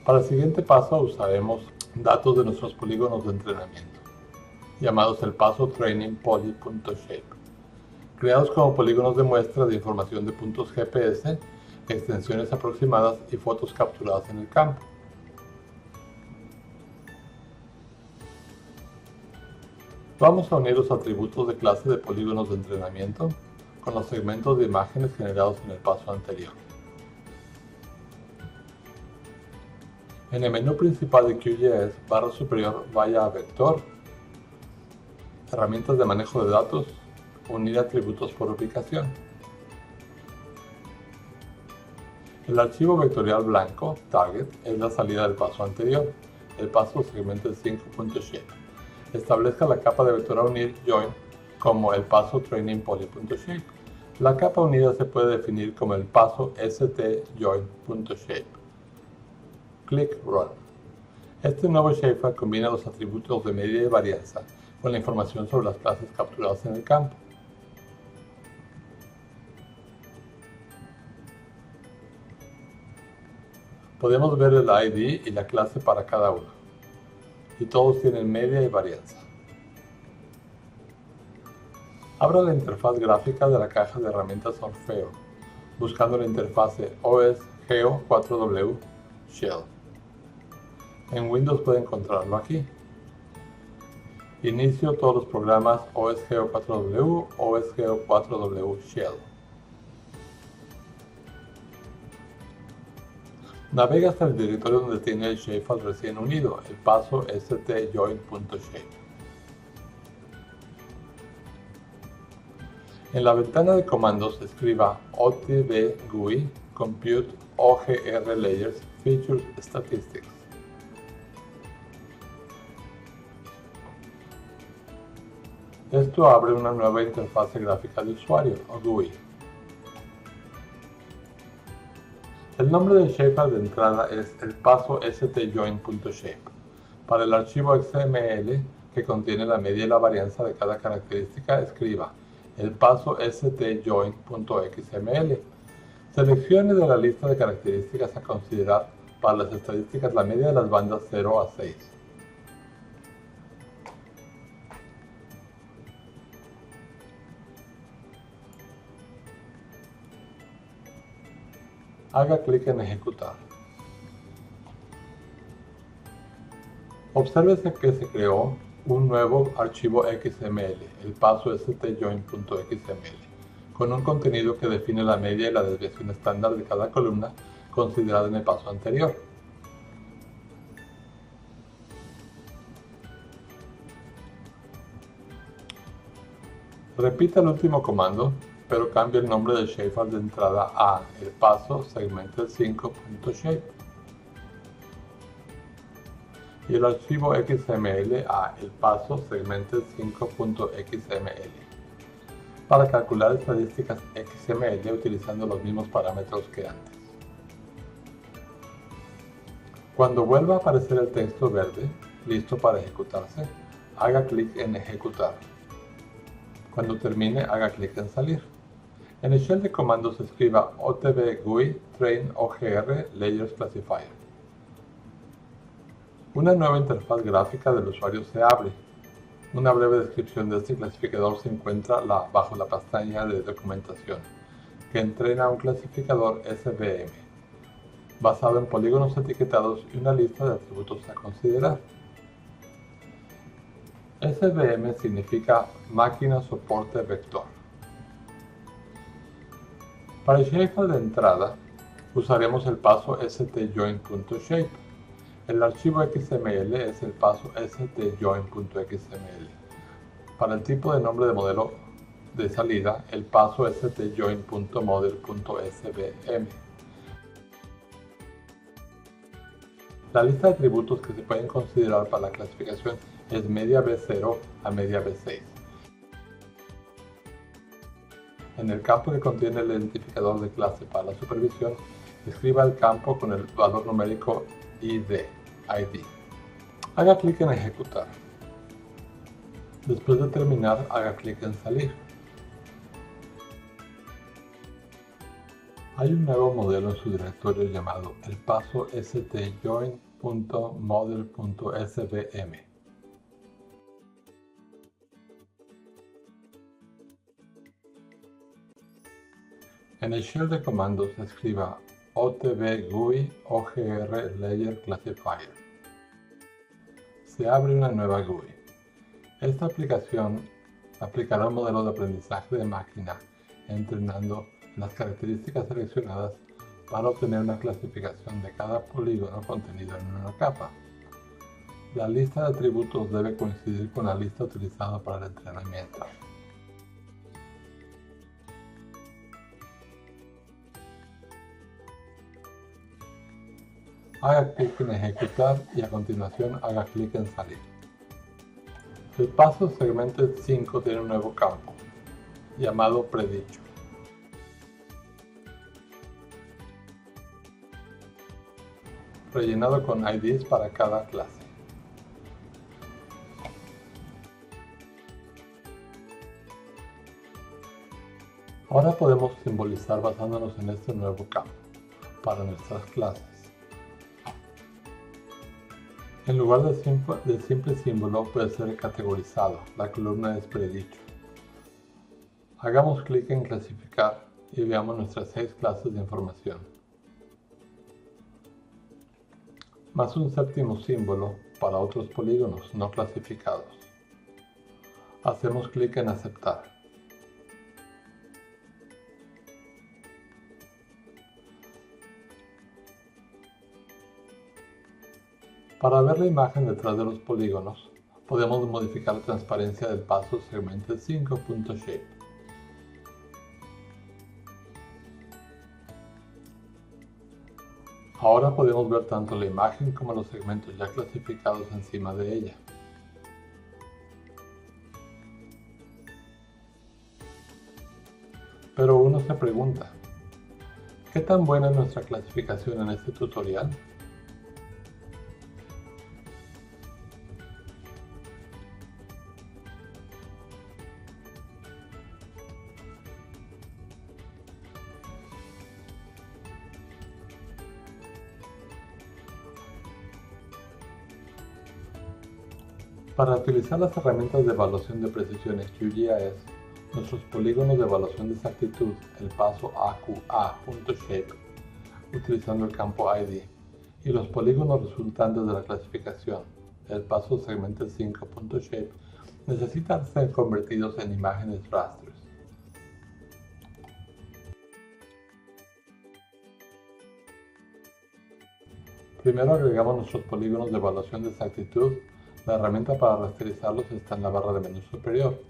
Para el siguiente paso usaremos datos de nuestros polígonos de entrenamiento, llamados el paso trainingpoly.shape, creados como polígonos de muestra de información de puntos GPS, extensiones aproximadas y fotos capturadas en el campo. Vamos a unir los atributos de clase de polígonos de entrenamiento con los segmentos de imágenes generados en el paso anterior. En el menú principal de QGIS, barra superior, vaya a Vector, Herramientas de manejo de datos, Unir atributos por ubicación. El archivo vectorial blanco, Target, es la salida del paso anterior, el paso segmented5.shape. Establezca la capa de vector a unir, Join, como el paso trainingpoly.shape. La capa unida se puede definir como el paso stjoin.shape. Clic Run. Este nuevo shapefile combina los atributos de medida y varianza con la información sobre las clases capturadas en el campo. Podemos ver el ID y la clase para cada uno, y todos tienen media y varianza. Abra la interfaz gráfica de la caja de herramientas Orfeo, buscando la interfase OS/Geo 4W Shell. En Windows puede encontrarlo aquí. Inicio todos los programas OS/Geo 4W, OS/Geo 4W Shell. Navega hasta el directorio donde tiene el shapefile recién unido, el paso stjoin.shape. En la ventana de comandos escriba OTB-GUI Compute OGR Layers Features Statistics. Esto abre una nueva interfase gráfica de usuario, o GUI. El nombre del shapefile de entrada es el paso stjoin.shape. Para el archivo XML que contiene la media y la varianza de cada característica, escriba el paso stjoin.xml. Seleccione de la lista de características a considerar para las estadísticas la media de las bandas 0 a 6. Haga clic en Ejecutar. Obsérvese que se creó un nuevo archivo XML, el paso stjoin.xml, con un contenido que define la media y la desviación estándar de cada columna considerada en el paso anterior. Repita el último comando, pero cambie el nombre del shapefile de entrada a el paso segmented5.shape y el archivo XML a el paso segmented5.xml para calcular estadísticas XML utilizando los mismos parámetros que antes. Cuando vuelva a aparecer el texto verde, listo para ejecutarse, haga clic en Ejecutar. Cuando termine, haga clic en Salir. En el shell de comandos escriba OTB-GUI Train OGR Layers Classifier. Una nueva interfaz gráfica del usuario se abre. Una breve descripción de este clasificador se encuentra bajo la pestaña de Documentación, que entrena un clasificador SVM, basado en polígonos etiquetados y una lista de atributos a considerar. SVM significa Máquina Soporte Vector. Para el shapefile de entrada, usaremos el paso stjoin.shape. El archivo XML es el paso stjoin.xml. Para el tipo de nombre de modelo de salida, el paso stjoin.model.svm. La lista de atributos que se pueden considerar para la clasificación es media B0 a media B6. En el campo que contiene el identificador de clase para la supervisión, escriba el campo con el valor numérico ID. Haga clic en Ejecutar. Después de terminar, haga clic en Salir. Hay un nuevo modelo en su directorio llamado el paso stjoin.model.svm. En el shell de comandos escriba otb-gui ogr layer classifier. Se abre una nueva GUI. Esta aplicación aplicará un modelo de aprendizaje de máquina entrenando las características seleccionadas para obtener una clasificación de cada polígono contenido en una capa. La lista de atributos debe coincidir con la lista utilizada para el entrenamiento. Haga clic en ejecutar y a continuación haga clic en salir. El paso Segmented 5 tiene un nuevo campo, llamado predicho. Rellenado con IDs para cada clase. Ahora podemos simbolizar basándonos en este nuevo campo para nuestras clases. En lugar de simple símbolo puede ser categorizado, la columna es predicho. Hagamos clic en clasificar y veamos nuestras 6 clases de información. Más un séptimo símbolo para otros polígonos no clasificados. Hacemos clic en aceptar. Para ver la imagen detrás de los polígonos, podemos modificar la transparencia del paso Segmented 5.shape. Ahora podemos ver tanto la imagen como los segmentos ya clasificados encima de ella. Pero uno se pregunta, ¿qué tan buena es nuestra clasificación en este tutorial? Para utilizar las herramientas de evaluación de precisión en QGIS, nuestros polígonos de evaluación de exactitud, el paso AQA.shape, utilizando el campo ID, y los polígonos resultantes de la clasificación, el paso Segmented 5.shape, necesitan ser convertidos en imágenes rasters. Primero agregamos nuestros polígonos de evaluación de exactitud. La herramienta para rasterizarlos está en la barra de menú superior.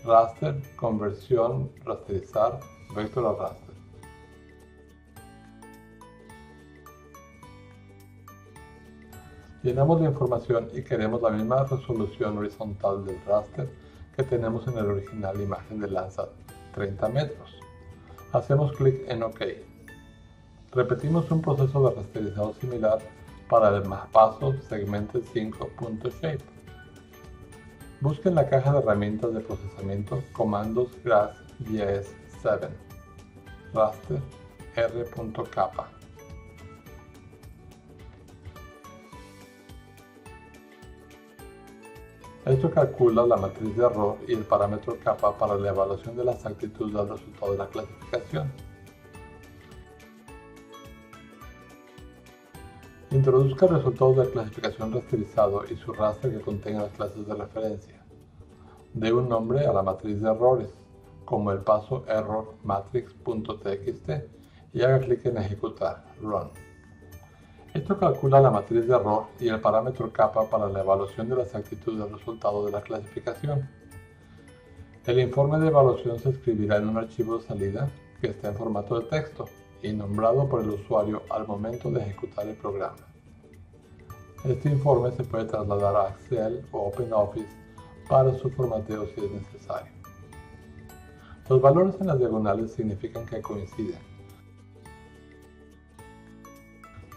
Raster, conversión, rasterizar, vector a raster. Llenamos la información y queremos la misma resolución horizontal del raster que tenemos en el original imagen de Landsat, 30 metros. Hacemos clic en OK. Repetimos un proceso de rasterizado similar para el paso Segmented 5.shape. Busquen la caja de herramientas de procesamiento Comandos GRASS GIS 7 Raster R.capa. Esto calcula la matriz de error y el parámetro capa para la evaluación de la exactitud del resultado de la clasificación. Introduzca el resultado de la clasificación rasterizado y su raster que contenga las clases de referencia. Dé un nombre a la matriz de errores, como el paso error matrix.txt, y haga clic en ejecutar, run. Esto calcula la matriz de error y el parámetro capa para la evaluación de la exactitud del resultado de la clasificación. El informe de evaluación se escribirá en un archivo de salida que está en formato de texto y nombrado por el usuario al momento de ejecutar el programa. Este informe se puede trasladar a Excel o OpenOffice para su formateo si es necesario. Los valores en las diagonales significan que coinciden.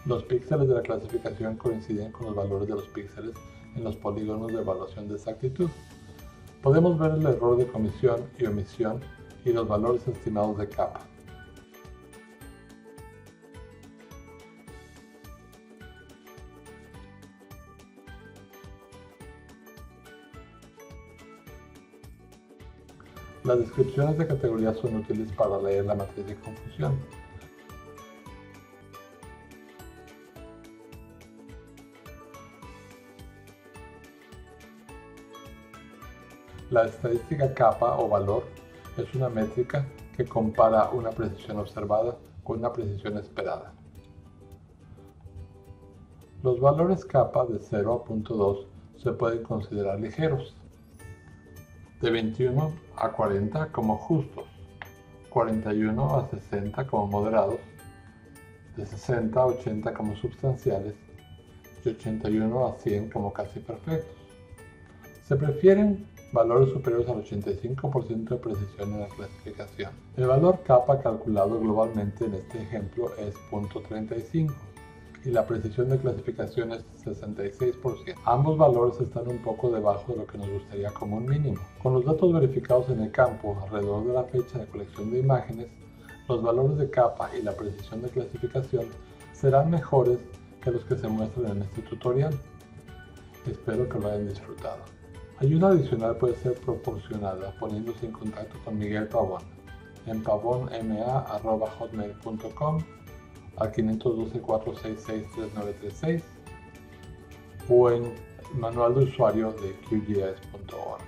Los píxeles de la clasificación coinciden con los valores de los píxeles en los polígonos de evaluación de exactitud. Podemos ver el error de comisión y omisión y los valores estimados de kappa. Las descripciones de categorías son útiles para leer la matriz de confusión. La estadística kappa o valor es una métrica que compara una precisión observada con una precisión esperada. Los valores kappa de 0 a 0.2 se pueden considerar ligeros, de 21 a 40 como justos, 41 a 60 como moderados, de 60 a 80 como substanciales y 81 a 100 como casi perfectos. Se prefieren valores superiores al 85% de precisión en la clasificación. El valor kappa calculado globalmente en este ejemplo es 0.35 y la precisión de clasificación es 66%. Ambos valores están un poco debajo de lo que nos gustaría como un mínimo. Con los datos verificados en el campo alrededor de la fecha de colección de imágenes, los valores de kappa y la precisión de clasificación serán mejores que los que se muestran en este tutorial. Espero que lo hayan disfrutado. Ayuda adicional puede ser proporcionada poniéndose en contacto con Miguel Pavón en pavonma@hotmail.com al 512-466-3936 o en manual de usuario de QGIS.org.